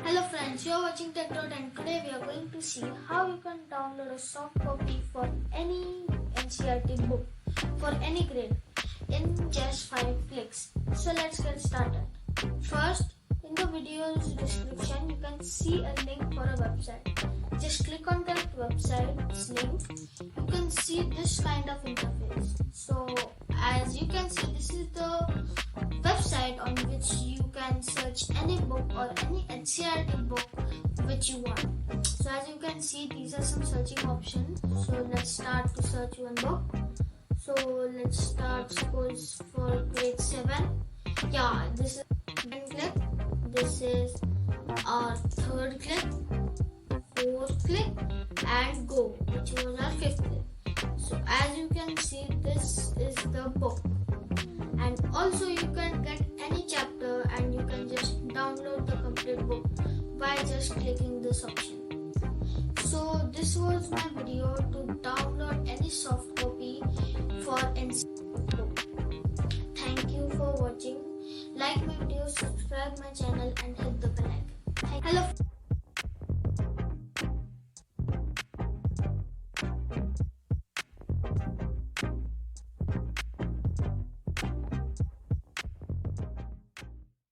Hello friends, you are watching Techdrot and today we are going to see how you can download a soft copy for any NCRT book for any grade in just 5 clicks. So let's get started. First, in the video's description you can see a link for a website. Just click on that website's link. You can see this kind of interface. So as you can see, this is the website on which you can search any book or any NCRT book which you want. So as you can see, these are some searching options. So let's start to search one book. So let's start, suppose for grade 7. Yeah, this is second click. This is our third click, fourth click, and go, which was our fifth click. So as you can see, this is the book. And also you can get any chapter and you can just download the complete book by just clicking this option. So this was my video to download any soft copy for NCRT book. Thank you for watching. Like my video, subscribe my channel and hit the bell icon. Hello.